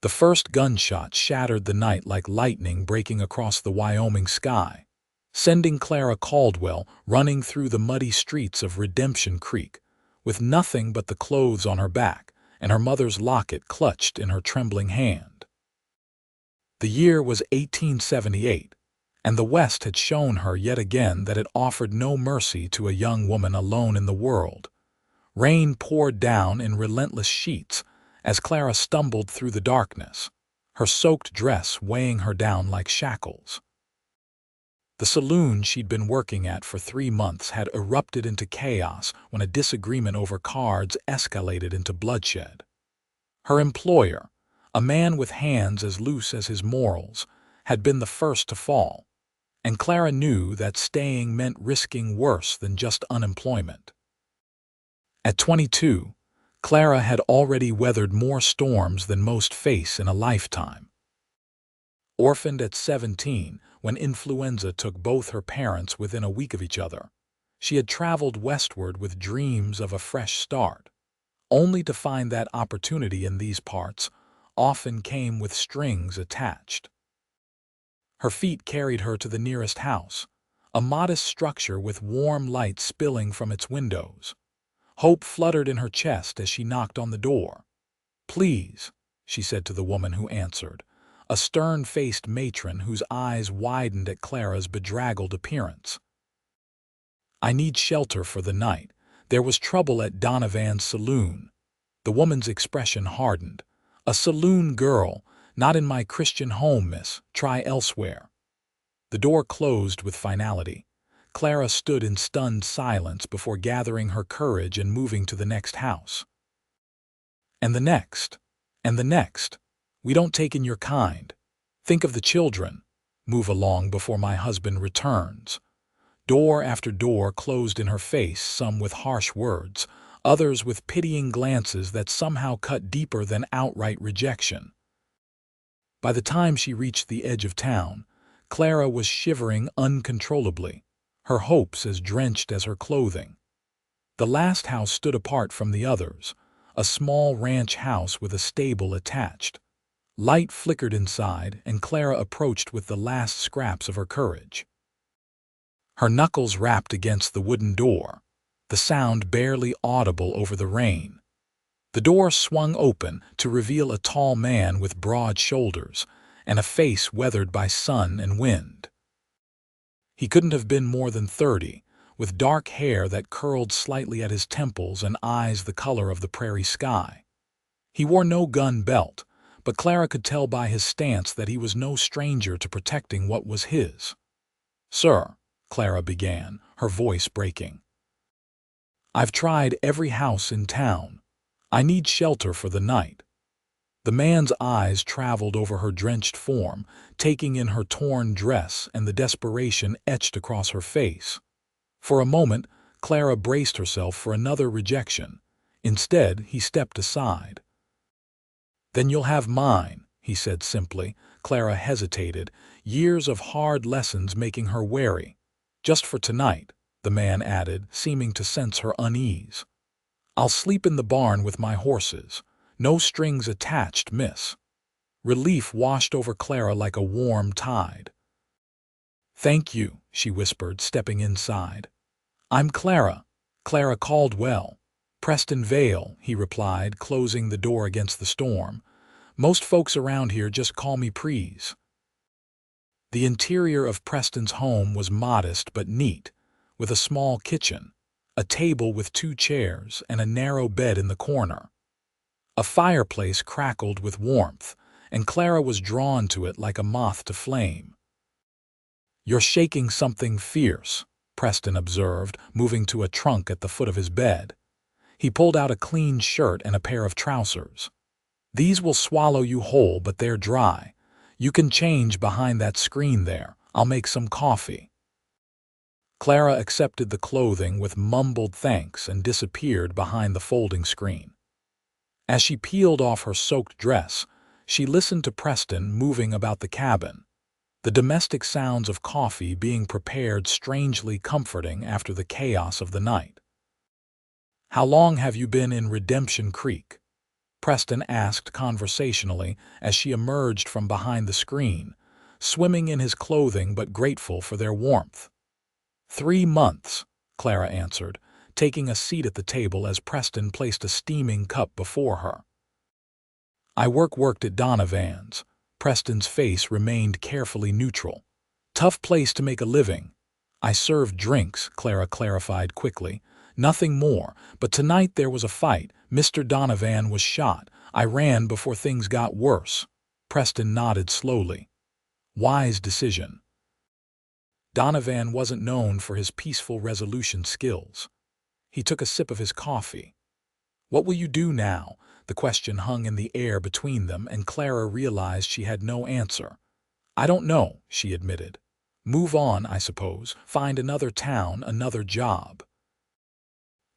The first gunshot shattered the night like lightning breaking across the Wyoming sky, sending Clara Caldwell running through the muddy streets of Redemption Creek, with nothing but the clothes on her back and her mother's locket clutched in her trembling hand. The year was 1878, and the West had shown her yet again that it offered no mercy to a young woman alone in the world. Rain poured down in relentless sheets as Clara stumbled through the darkness, her soaked dress weighing her down like shackles. The saloon she'd been working at for 3 months had erupted into chaos when a disagreement over cards escalated into bloodshed. Her employer, a man with hands as loose as his morals, had been the first to fall, and Clara knew that staying meant risking worse than just unemployment. At 22, Clara had already weathered more storms than most face in a lifetime. Orphaned at 17, when influenza took both her parents within a week of each other, she had traveled westward with dreams of a fresh start, only to find that opportunity in these parts often came with strings attached. Her feet carried her to the nearest house, a modest structure with warm light spilling from its windows. Hope fluttered in her chest as she knocked on the door. "Please," she said to the woman who answered, a stern-faced matron whose eyes widened at Clara's bedraggled appearance. "I need shelter for the night. There was trouble at Donovan's saloon." The woman's expression hardened. "A saloon girl, not in my Christian home, miss. Try elsewhere." The door closed with finality. Clara stood in stunned silence before gathering her courage and moving to the next house. And the next. And the next. "We don't take in your kind. Think of the children. Move along before my husband returns." Door after door closed in her face, some with harsh words, others with pitying glances that somehow cut deeper than outright rejection. By the time she reached the edge of town, Clara was shivering uncontrollably, her hopes as drenched as her clothing. The last house stood apart from the others, a small ranch house with a stable attached. Light flickered inside, and Clara approached with the last scraps of her courage. Her knuckles rapped against the wooden door, the sound barely audible over the rain. The door swung open to reveal a tall man with broad shoulders and a face weathered by sun and wind. He couldn't have been more than 30, with dark hair that curled slightly at his temples and eyes the color of the prairie sky. He wore no gun belt, but Clara could tell by his stance that he was no stranger to protecting what was his. "Sir," Clara began, her voice breaking, "I've tried every house in town. I need shelter for the night." The man's eyes traveled over her drenched form, taking in her torn dress and the desperation etched across her face. For a moment, Clara braced herself for another rejection. Instead, he stepped aside. "Then you'll have mine," he said simply. Clara hesitated, years of hard lessons making her wary. "Just for tonight," the man added, seeming to sense her unease. "I'll sleep in the barn with my horses. No strings attached, miss." Relief washed over Clara like a warm tide. "Thank you," she whispered, stepping inside. "I'm Clara Caldwell. Preston Vale," he replied, closing the door against the storm. "Most folks around here just call me Prees." The interior of Preston's home was modest but neat, with a small kitchen, a table with 2 chairs, and a narrow bed in the corner. A fireplace crackled with warmth, and Clara was drawn to it like a moth to flame. "You're shaking something fierce," Preston observed, moving to a trunk at the foot of his bed. He pulled out a clean shirt and a pair of trousers. "These will swallow you whole, but they're dry. You can change behind that screen there. I'll make some coffee." Clara accepted the clothing with mumbled thanks and disappeared behind the folding screen. As she peeled off her soaked dress, she listened to Preston moving about the cabin, the domestic sounds of coffee being prepared strangely comforting after the chaos of the night. "How long have you been in Redemption Creek?" Preston asked conversationally as she emerged from behind the screen, swimming in his clothing but grateful for their warmth. 3 months, Clara answered, taking a seat at the table as Preston placed a steaming cup before her. I worked at Donovan's. Preston's face remained carefully neutral. Tough place to make a living. I served drinks, Clara clarified quickly. Nothing more, but tonight there was a fight. Mr. Donovan was shot. I ran before things got worse. Preston nodded slowly. Wise decision. Donovan wasn't known for his peaceful resolution skills. He took a sip of his coffee. What will you do now? The question hung in the air between them, and Clara realized she had no answer. I don't know, she admitted. Move on, I suppose. Find another town, another job.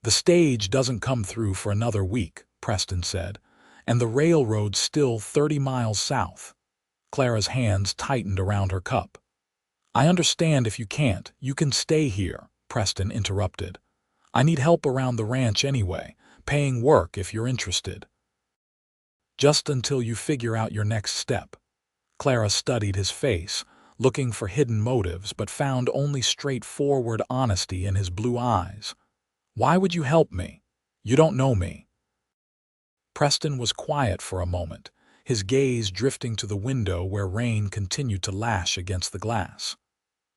The stage doesn't come through for another week, Preston said, and the railroad's still 30 miles south. Clara's hands tightened around her cup. I understand if you can't. You can stay here, Preston interrupted. I need help around the ranch anyway, paying work if you're interested. Just until you figure out your next step. Clara studied his face, looking for hidden motives, but found only straightforward honesty in his blue eyes. Why would you help me? You don't know me. Preston was quiet for a moment, his gaze drifting to the window where rain continued to lash against the glass.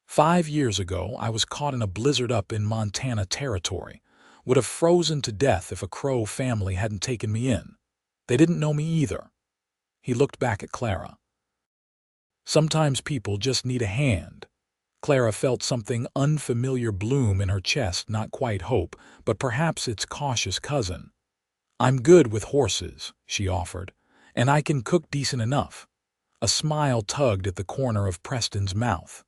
5 years ago, I was caught in a blizzard up in Montana Territory. Would have frozen to death if a Crow family hadn't taken me in. They didn't know me either. He looked back at Clara. Sometimes people just need a hand. Clara felt something unfamiliar bloom in her chest, not quite hope, but perhaps its cautious cousin. I'm good with horses, she offered, and I can cook decent enough. A smile tugged at the corner of Preston's mouth.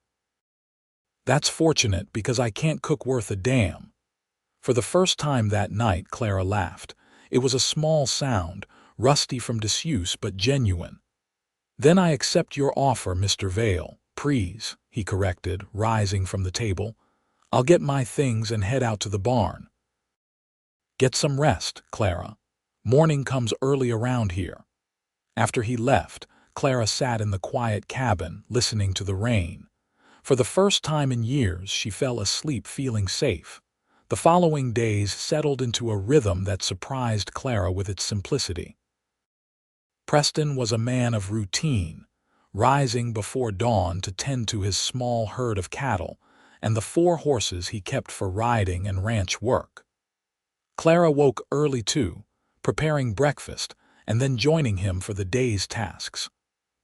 That's fortunate because I can't cook worth a damn. For the first time that night, Clara laughed. It was a small sound, rusty from disuse but genuine. Then I accept your offer, Mr. Vale. Please, he corrected, rising from the table. I'll get my things and head out to the barn. Get some rest, Clara. Morning comes early around here. After he left, Clara sat in the quiet cabin, listening to the rain. For the first time in years, she fell asleep feeling safe. The following days settled into a rhythm that surprised Clara with its simplicity. Preston was a man of routine, rising before dawn to tend to his small herd of cattle and the 4 horses he kept for riding and ranch work. Clara woke early too, preparing breakfast and then joining him for the day's tasks.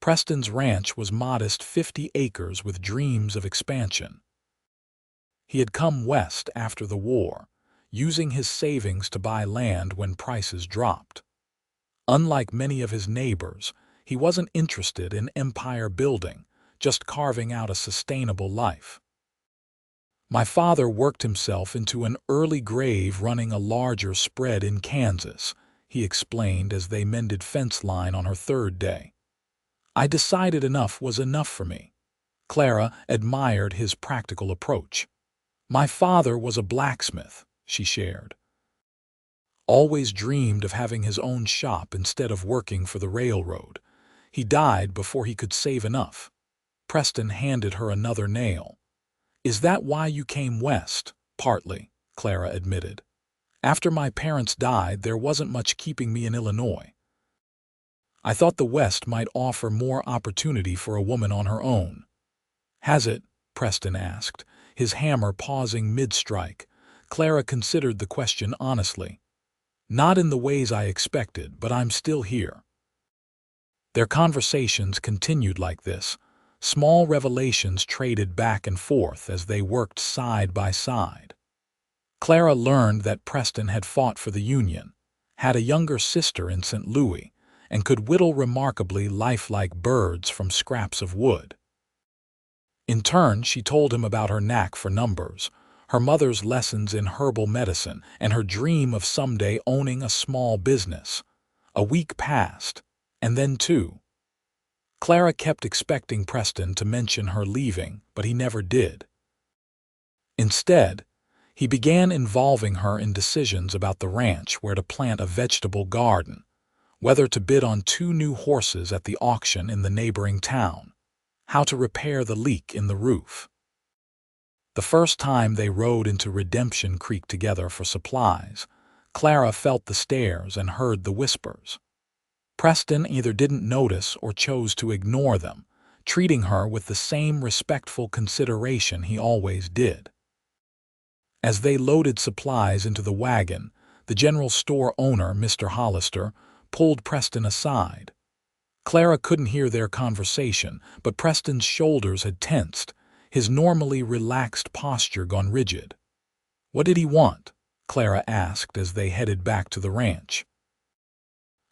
Preston's ranch was modest 50 acres with dreams of expansion. He had come west after the war, using his savings to buy land when prices dropped. Unlike many of his neighbors, he wasn't interested in empire building, just carving out a sustainable life. My father worked himself into an early grave running a larger spread in Kansas, he explained as they mended fence line on her 3rd day. I decided enough was enough for me. Clara admired his practical approach. My father was a blacksmith, she shared. Always dreamed of having his own shop instead of working for the railroad. He died before he could save enough. Preston handed her another nail. Is that why you came west? Partly, Clara admitted. After my parents died, there wasn't much keeping me in Illinois. I thought the West might offer more opportunity for a woman on her own. Has it? Preston asked, his hammer pausing mid-strike. Clara considered the question honestly. Not in the ways I expected, but I'm still here. Their conversations continued like this, small revelations traded back and forth as they worked side by side. Clara learned that Preston had fought for the Union, had a younger sister in St. Louis, and could whittle remarkably lifelike birds from scraps of wood. In turn, she told him about her knack for numbers, her mother's lessons in herbal medicine, and her dream of someday owning a small business. A week passed, and then 2. Clara kept expecting Preston to mention her leaving, but he never did. Instead, he began involving her in decisions about the ranch, where to plant a vegetable garden, whether to bid on 2 new horses at the auction in the neighboring town, how to repair the leak in the roof. The first time they rode into Redemption Creek together for supplies, Clara felt the stares and heard the whispers. Preston either didn't notice or chose to ignore them, treating her with the same respectful consideration he always did. As they loaded supplies into the wagon, the general store owner, Mr. Hollister, pulled Preston aside. Clara couldn't hear their conversation, but Preston's shoulders had tensed, his normally relaxed posture gone rigid. "What did he want?" Clara asked as they headed back to the ranch.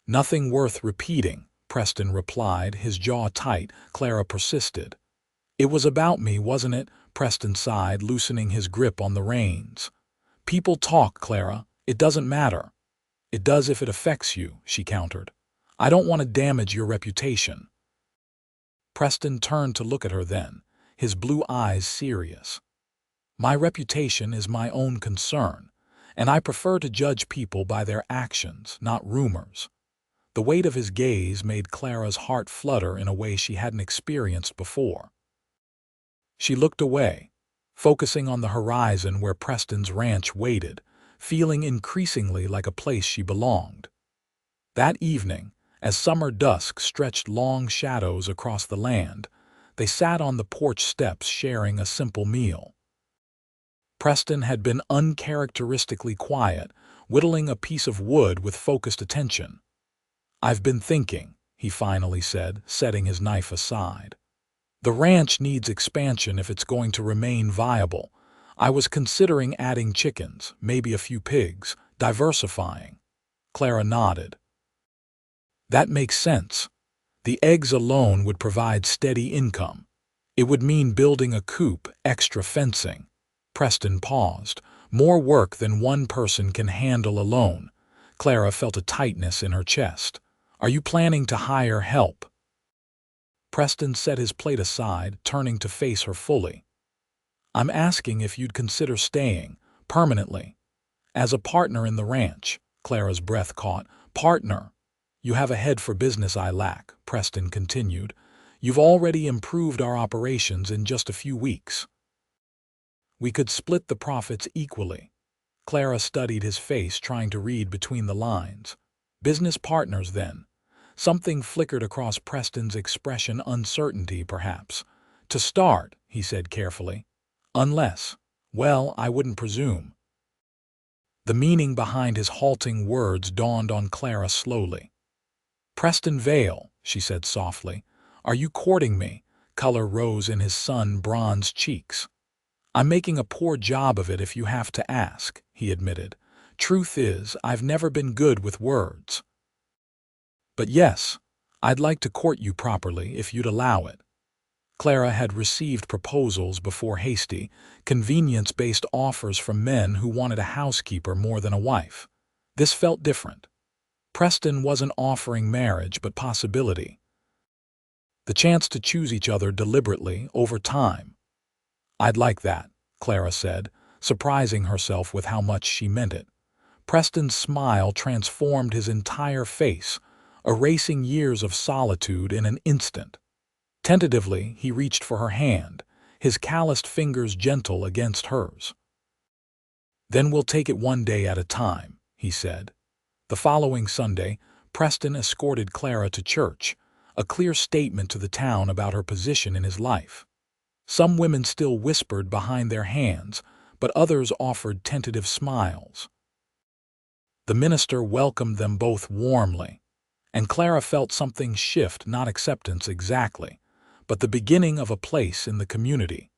"Nothing worth repeating," Preston replied, his jaw tight. Clara persisted. "It was about me, wasn't it?" Preston sighed, loosening his grip on the reins. "People talk, Clara. It doesn't matter." "It does if it affects you," she countered. "I don't want to damage your reputation." Preston turned to look at her then, his blue eyes serious. "My reputation is my own concern, and I prefer to judge people by their actions, not rumors." The weight of his gaze made Clara's heart flutter in a way she hadn't experienced before. She looked away, focusing on the horizon where Preston's ranch waited, feeling increasingly like a place she belonged. That evening, as summer dusk stretched long shadows across the land, they sat on the porch steps sharing a simple meal. Preston had been uncharacteristically quiet, whittling a piece of wood with focused attention. "I've been thinking," he finally said, setting his knife aside. "The ranch needs expansion if it's going to remain viable. I was considering adding chickens, maybe a few pigs, diversifying." Clara nodded. "That makes sense. The eggs alone would provide steady income. It would mean building a coop, extra fencing." Preston paused. "More work than one person can handle alone." Clara felt a tightness in her chest. "Are you planning to hire help?" Preston set his plate aside, turning to face her fully. "I'm asking if you'd consider staying, permanently, as a partner in the ranch." Clara's breath caught. "Partner? You have a head for business I lack," Preston continued. "You've already improved our operations in just a few weeks. We could split the profits equally." Clara studied his face, trying to read between the lines. "Business partners, then?" Something flickered across Preston's expression, uncertainty, perhaps. "To start," he said carefully. "Unless, well, I wouldn't presume." The meaning behind his halting words dawned on Clara slowly. "Preston Vale," she said softly. "Are you courting me?" Color rose in his sun-bronzed cheeks. "I'm making a poor job of it if you have to ask," he admitted. "Truth is, I've never been good with words. But yes, I'd like to court you properly if you'd allow it." Clara had received proposals before hasty, convenience-based offers from men who wanted a housekeeper more than a wife. This felt different. Preston wasn't offering marriage but possibility. The chance to choose each other deliberately over time. "I'd like that," Clara said, surprising herself with how much she meant it. Preston's smile transformed his entire face, erasing years of solitude in an instant. Tentatively, he reached for her hand, his calloused fingers gentle against hers. "Then we'll take it one day at a time," he said. The following Sunday, Preston escorted Clara to church, a clear statement to the town about her position in his life. Some women still whispered behind their hands, but others offered tentative smiles. The minister welcomed them both warmly, and Clara felt something shift, not acceptance exactly, but the beginning of a place in the community.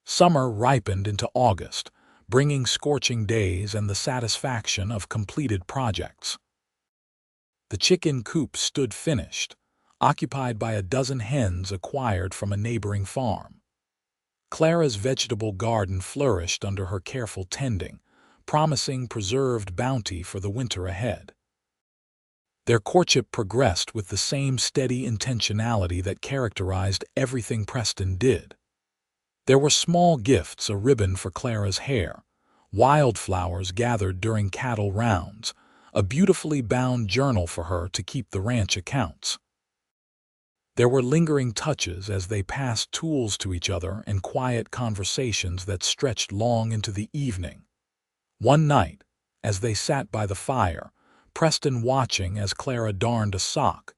Summer ripened into August, bringing scorching days and the satisfaction of completed projects. The chicken coop stood finished, occupied by a dozen hens acquired from a neighboring farm. Clara's vegetable garden flourished under her careful tending, promising preserved bounty for the winter ahead. Their courtship progressed with the same steady intentionality that characterized everything Preston did. There were small gifts, a ribbon for Clara's hair, wildflowers gathered during cattle rounds, a beautifully bound journal for her to keep the ranch accounts. There were lingering touches as they passed tools to each other and quiet conversations that stretched long into the evening. One night, as they sat by the fire, Preston watching as Clara darned a sock,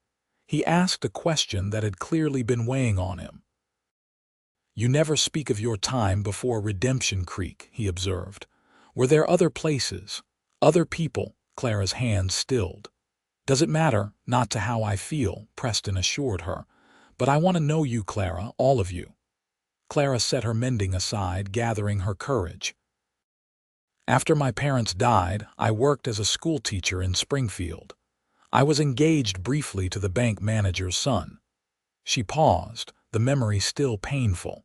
he asked a question that had clearly been weighing on him. "You never speak of your time before Redemption Creek," he observed. "Were there other places, other people?" Clara's hands stilled. "Does it matter? Not to how I feel," Preston assured her. "But I want to know you, Clara, all of you." Clara set her mending aside, gathering her courage. "After my parents died, I worked as a schoolteacher in Springfield. I was engaged briefly to the bank manager's son." She paused, the memory still painful.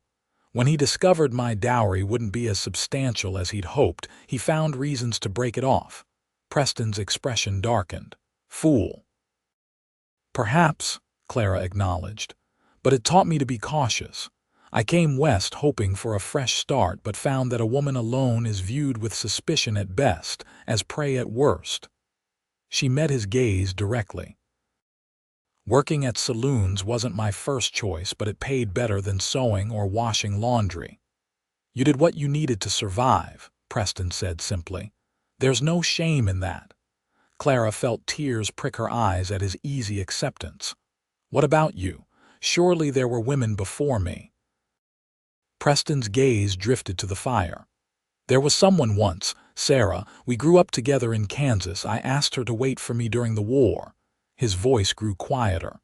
"When he discovered my dowry wouldn't be as substantial as he'd hoped, he found reasons to break it off." Preston's expression darkened. "Fool." "Perhaps," Clara acknowledged, "but it taught me to be cautious. I came west hoping for a fresh start, but found that a woman alone is viewed with suspicion at best, as prey at worst." She met his gaze directly. "Working at saloons wasn't my first choice, but it paid better than sewing or washing laundry." "You did what you needed to survive," Preston said simply. "There's no shame in that." Clara felt tears prick her eyes at his easy acceptance. "What about you? Surely there were women before me." Preston's gaze drifted to the fire. "There was someone once, Sarah. We grew up together in Kansas. I asked her to wait for me during the war." His voice grew quieter.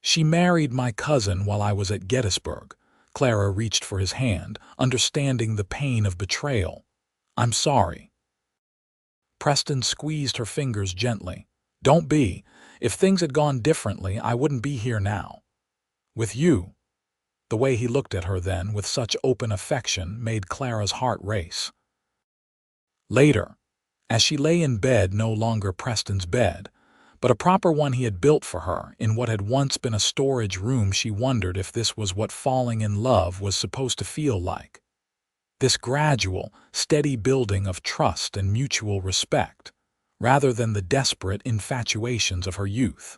"She married my cousin while I was at Gettysburg." Clara reached for his hand, understanding the pain of betrayal. "I'm sorry." Preston squeezed her fingers gently. "Don't be. If things had gone differently, I wouldn't be here now. With you." The way he looked at her then, with such open affection, made Clara's heart race. Later, as she lay in bed, no longer Preston's bed, but a proper one he had built for her in what had once been a storage room, she wondered if this was what falling in love was supposed to feel like. This gradual, steady building of trust and mutual respect, rather than the desperate infatuations of her youth.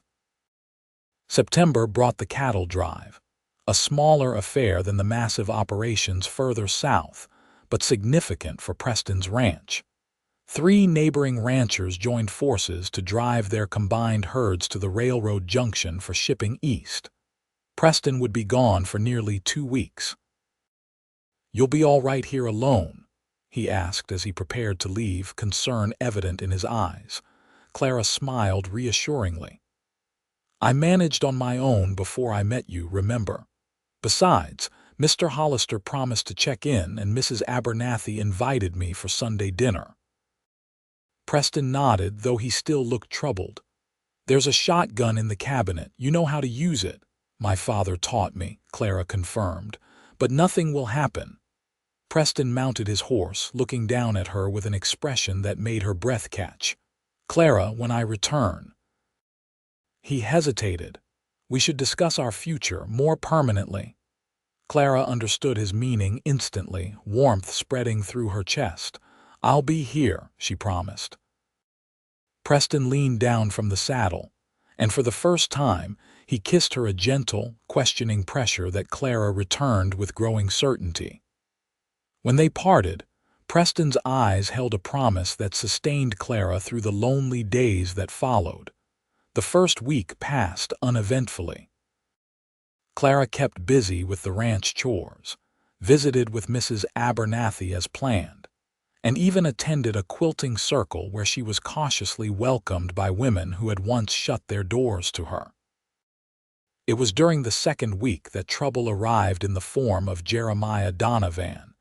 September brought the cattle drive, a smaller affair than the massive operations further south, but significant for Preston's ranch. 3 neighboring ranchers joined forces to drive their combined herds to the railroad junction for shipping east. Preston would be gone for nearly 2 weeks. "You'll be all right here alone?" he asked as he prepared to leave, concern evident in his eyes. Clara smiled reassuringly. "I managed on my own before I met you, remember? Besides, Mr. Hollister promised to check in, and Mrs. Abernathy invited me for Sunday dinner." Preston nodded, though he still looked troubled. "There's a shotgun in the cabinet. You know how to use it." "My father taught me," Clara confirmed. "But nothing will happen." Preston mounted his horse, looking down at her with an expression that made her breath catch. "Clara, when I return." He hesitated. "We should discuss our future more permanently." Clara understood his meaning instantly, warmth spreading through her chest. "I'll be here," she promised. Preston leaned down from the saddle, and for the first time, he kissed her, a gentle, questioning pressure that Clara returned with growing certainty. When they parted, Preston's eyes held a promise that sustained Clara through the lonely days that followed. The first week passed uneventfully. Clara kept busy with the ranch chores, visited with Mrs. Abernathy as planned, and even attended a quilting circle where she was cautiously welcomed by women who had once shut their doors to her. It was during the second week that trouble arrived in the form of Jeremiah Donovan,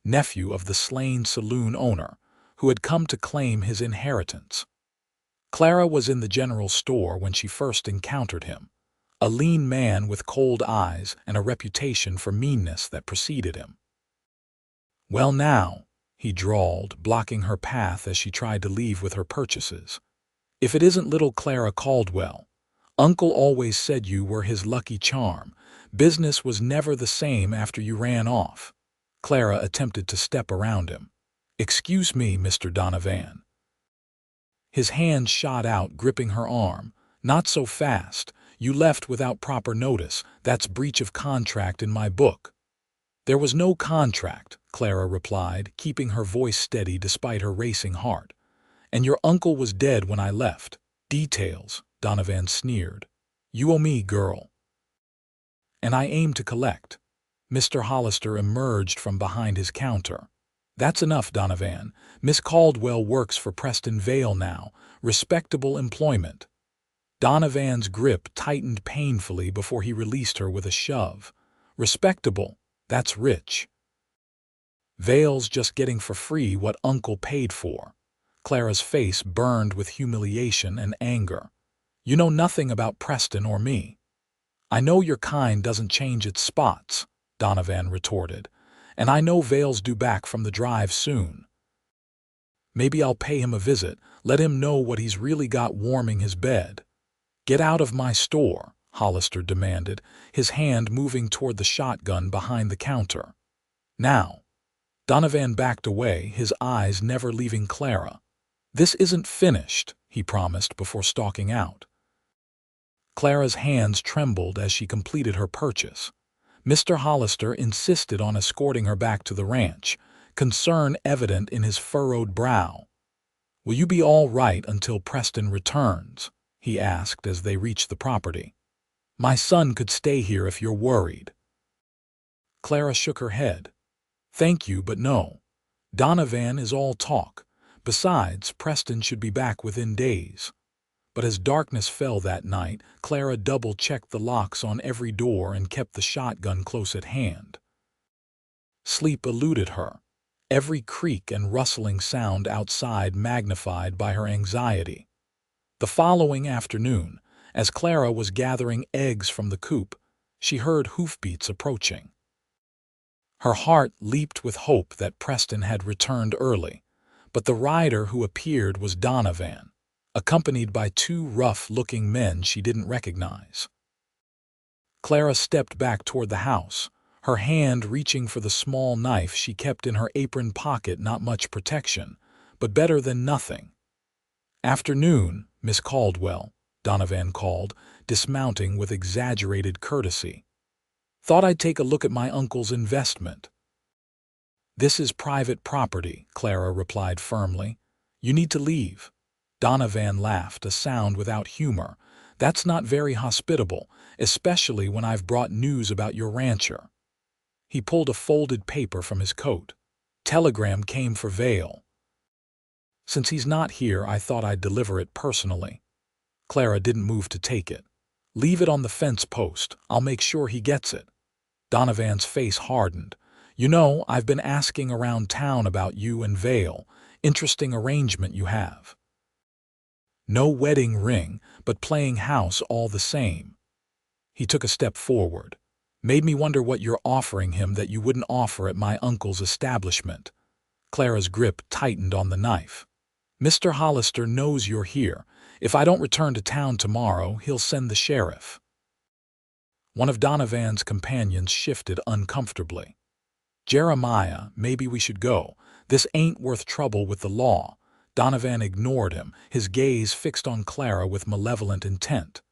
nephew of the slain saloon owner, who had come to claim his inheritance. Clara was in the general store when she first encountered him, a lean man with cold eyes and a reputation for meanness that preceded him. "Well now," he drawled, blocking her path as she tried to leave with her purchases. "If it isn't little Clara Caldwell. Uncle always said you were his lucky charm. Business was never the same after you ran off." Clara attempted to step around him. "Excuse me, Mr. Donovan." His hand shot out, gripping her arm. "Not so fast. You left without proper notice. That's breach of contract in my book." "There was no contract," Clara replied, keeping her voice steady despite her racing heart. "And your uncle was dead when I left." "Details," Donovan sneered. "You owe me, girl." "And I aim to collect." Mr. Hollister emerged from behind his counter. "That's enough, Donovan. Miss Caldwell works for Preston Vale now. Respectable employment." Donovan's grip tightened painfully before he released her with a shove. "Respectable? That's rich." "Vale's just getting for free what Uncle paid for." Clara's face burned with humiliation and anger. "You know nothing about Preston or me." "I know your kind doesn't change its spots," Donovan retorted. "And I know Vale's due back from the drive soon. Maybe I'll pay him a visit, let him know what he's really got warming his bed." "Get out of my store," Hollister demanded, his hand moving toward the shotgun behind the counter. "Now." Donovan backed away, his eyes never leaving Clara. "This isn't finished," he promised before stalking out. Clara's hands trembled as she completed her purchase. Mr. Hollister insisted on escorting her back to the ranch, concern evident in his furrowed brow. "Will you be all right until Preston returns?" he asked as they reached the property. "My son could stay here if you're worried." Clara shook her head. "Thank you, but no. Donovan is all talk. Besides, Preston should be back within days." But as darkness fell that night, Clara double-checked the locks on every door and kept the shotgun close at hand. Sleep eluded her, every creak and rustling sound outside magnified by her anxiety. The following afternoon, as Clara was gathering eggs from the coop, she heard hoofbeats approaching. Her heart leaped with hope that Preston had returned early, but the rider who appeared was Donovan, accompanied by two rough-looking men she didn't recognize. Clara stepped back toward the house, her hand reaching for the small knife she kept in her apron pocket. Not much protection, but better than nothing. "Afternoon, Miss Caldwell," Donovan called, dismounting with exaggerated courtesy. "Thought I'd take a look at my uncle's investment." "This is private property," Clara replied firmly. "You need to leave." Donovan laughed, a sound without humor. "That's not very hospitable, especially when I've brought news about your rancher." He pulled a folded paper from his coat. "Telegram came for Vale. Since he's not here, I thought I'd deliver it personally." Clara didn't move to take it. "Leave it on the fence post. I'll make sure he gets it." Donovan's face hardened. "You know, I've been asking around town about you and Vale. Interesting arrangement you have. No wedding ring, but playing house all the same." He took a step forward. "Made me wonder what you're offering him that you wouldn't offer at my uncle's establishment." Clara's grip tightened on the knife. "Mr. Hollister knows you're here. If I don't return to town tomorrow, he'll send the sheriff." One of Donovan's companions shifted uncomfortably. "Jeremiah, maybe we should go. This ain't worth trouble with the law." Donovan ignored him, his gaze fixed on Clara with malevolent intent.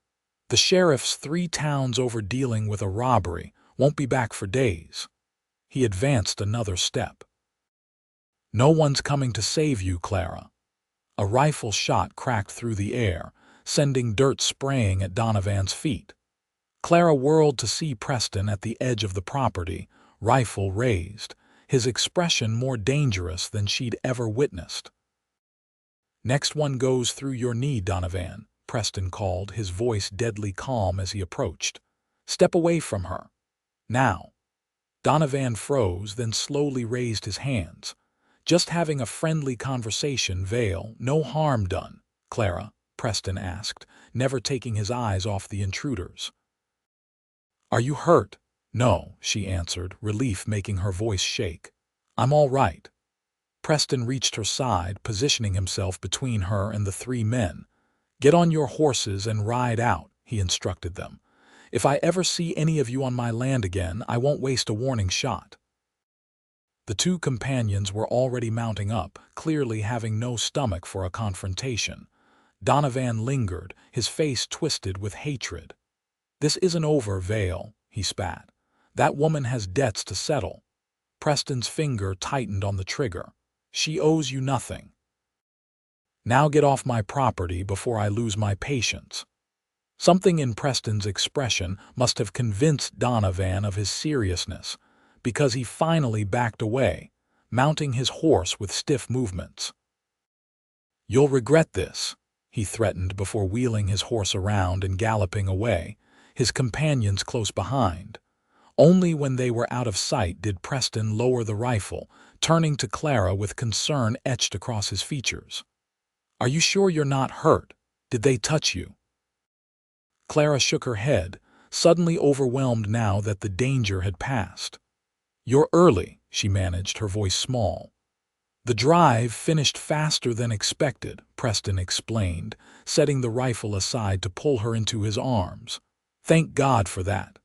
"The sheriff's 3 towns over dealing with a robbery, won't be back for days." He advanced another step. "No one's coming to save you, Clara." A rifle shot cracked through the air, sending dirt spraying at Donovan's feet. Clara whirled to see Preston at the edge of the property, rifle raised, his expression more dangerous than she'd ever witnessed. "Next one goes through your knee, Donovan," Preston called, his voice deadly calm as he approached. "Step away from her. Now." Donovan froze, then slowly raised his hands. "Just having a friendly conversation, Vale. No harm done, Clara," Preston asked, never taking his eyes off the intruders. "Are you hurt?" "No," she answered, relief making her voice shake. "I'm all right." Preston reached her side, positioning himself between her and the 3 men. "Get on your horses and ride out," he instructed them. "If I ever see any of you on my land again, I won't waste a warning shot." The two companions were already mounting up, clearly having no stomach for a confrontation. Donovan lingered, his face twisted with hatred. "This isn't over, Vale," he spat. "That woman has debts to settle." Preston's finger tightened on the trigger. "She owes you nothing. Now get off my property before I lose my patience." Something in Preston's expression must have convinced Donovan of his seriousness, because he finally backed away, mounting his horse with stiff movements. "You'll regret this," he threatened before wheeling his horse around and galloping away, his companions close behind. Only when they were out of sight did Preston lower the rifle, turning to Clara with concern etched across his features. "Are you sure you're not hurt? Did they touch you?" Clara shook her head, suddenly overwhelmed now that the danger had passed. "You're early," she managed, her voice small. "The drive finished faster than expected," Preston explained, setting the rifle aside to pull her into his arms. "Thank God for that."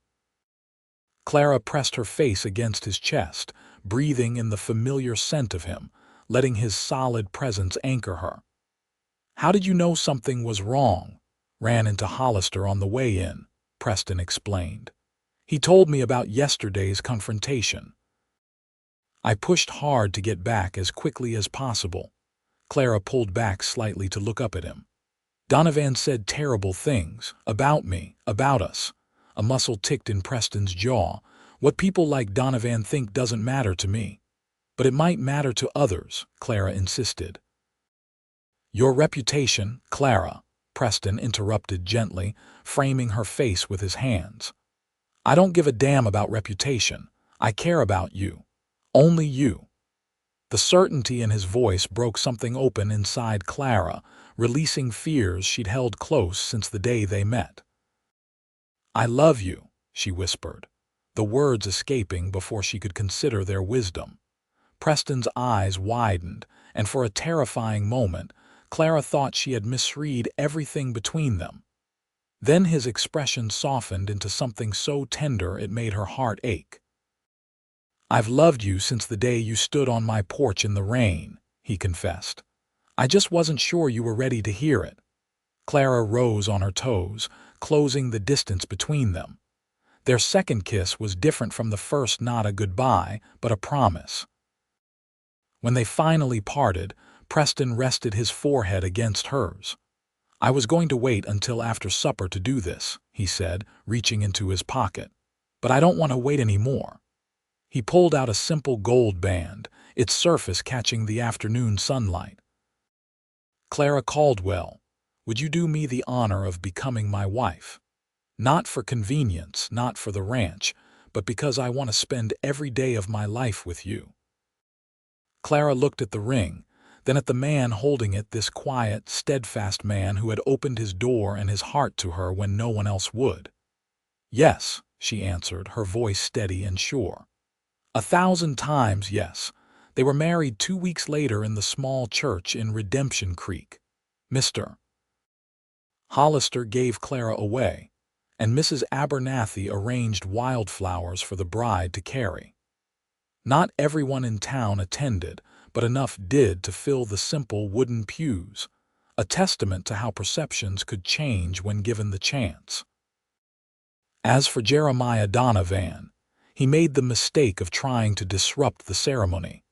Clara pressed her face against his chest, breathing in the familiar scent of him, letting his solid presence anchor her. "How did you know something was wrong?" "Ran into Hollister on the way in," Preston explained. "He told me about yesterday's confrontation." "I pushed hard to get back as quickly as possible." Clara pulled back slightly to look up at him. "Donovan said terrible things, about me, about us." A muscle ticked in Preston's jaw. "What people like Donovan think doesn't matter to me." "But it might matter to others," Clara insisted. "Your reputation, Clara," Preston interrupted gently, framing her face with his hands. "I don't give a damn about reputation. I care about you. Only you." The certainty in his voice broke something open inside Clara, releasing fears she'd held close since the day they met. "I love you," she whispered, the words escaping before she could consider their wisdom. Preston's eyes widened, and for a terrifying moment, Clara thought she had misread everything between them. Then his expression softened into something so tender it made her heart ache. "I've loved you since the day you stood on my porch in the rain," he confessed. "I just wasn't sure you were ready to hear it." Clara rose on her toes, closing the distance between them. Their second kiss was different from the first, not a goodbye, but a promise. When they finally parted, Preston rested his forehead against hers. "I was going to wait until after supper to do this," he said, reaching into his pocket. "But I don't want to wait any more." He pulled out a simple gold band, its surface catching the afternoon sunlight. "Clara Caldwell, would you do me the honor of becoming my wife? Not for convenience, not for the ranch, but because I want to spend every day of my life with you." Clara looked at the ring, then at the man holding it, this quiet, steadfast man who had opened his door and his heart to her when no one else would. "Yes," she answered, her voice steady and sure. 1,000 times yes. They were married 2 weeks later in the small church in Redemption Creek. Mr. Hollister gave Clara away, and Mrs. Abernathy arranged wildflowers for the bride to carry. Not everyone in town attended, but enough did to fill the simple wooden pews, a testament to how perceptions could change when given the chance. As for Jeremiah Donovan, he made the mistake of trying to disrupt the ceremony,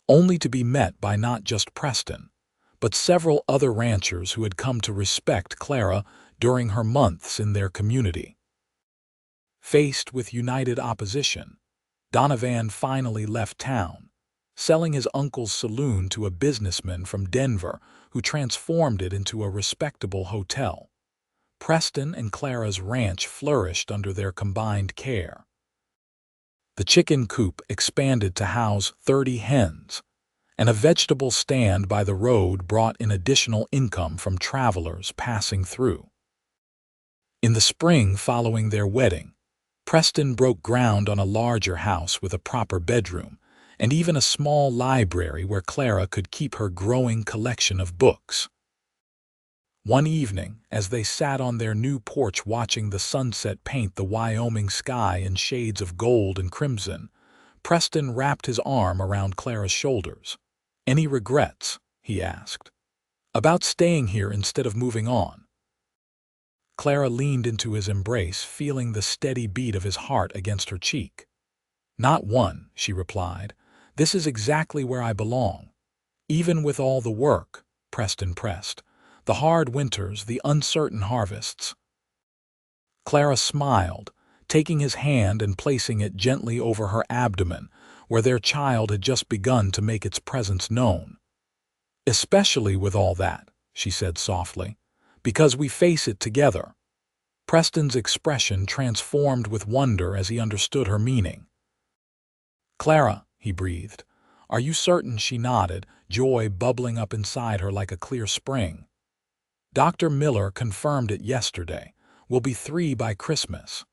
only to be met by not just Preston, but several other ranchers who had come to respect Clara during her months in their community. Faced with united opposition, Donovan finally left town, selling his uncle's saloon to a businessman from Denver who transformed it into a respectable hotel. Preston and Clara's ranch flourished under their combined care. The chicken coop expanded to house 30 hens, and a vegetable stand by the road brought in additional income from travelers passing through. In the spring following their wedding, Preston broke ground on a larger house with a proper bedroom, and even a small library where Clara could keep her growing collection of books. One evening, as they sat on their new porch watching the sunset paint the Wyoming sky in shades of gold and crimson, Preston wrapped his arm around Clara's shoulders. "Any regrets?" he asked. "About staying here instead of moving on?" Clara leaned into his embrace, feeling the steady beat of his heart against her cheek. "Not one," she replied. "This is exactly where I belong. Even with all the work," Preston pressed, "the hard winters, the uncertain harvests." Clara smiled, taking his hand and placing it gently over her abdomen, where their child had just begun to make its presence known. "Especially with all that," she said softly, "because we face it together." Preston's expression transformed with wonder as he understood her meaning. "Clara," he breathed. "Are you certain?" She nodded, joy bubbling up inside her like a clear spring. "Dr. Miller confirmed it yesterday. We'll be 3 by Christmas."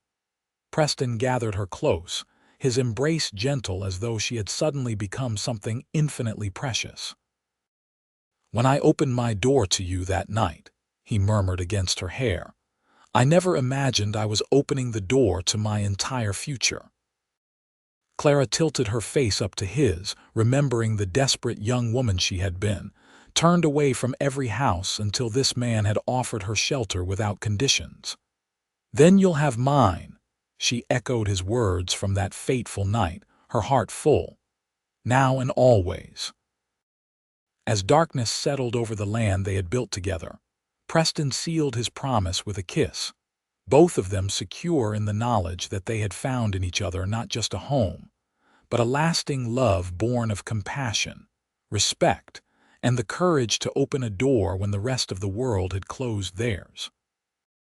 Preston gathered her close, his embrace gentle as though she had suddenly become something infinitely precious. "When I opened my door to you that night," he murmured against her hair, "I never imagined I was opening the door to my entire future." Clara tilted her face up to his, remembering the desperate young woman she had been, turned away from every house until this man had offered her shelter without conditions. "Then you'll have mine," she echoed his words from that fateful night, her heart full. "Now and always." As darkness settled over the land they had built together, Preston sealed his promise with a kiss, both of them secure in the knowledge that they had found in each other not just a home, but a lasting love born of compassion, respect, and the courage to open a door when the rest of the world had closed theirs.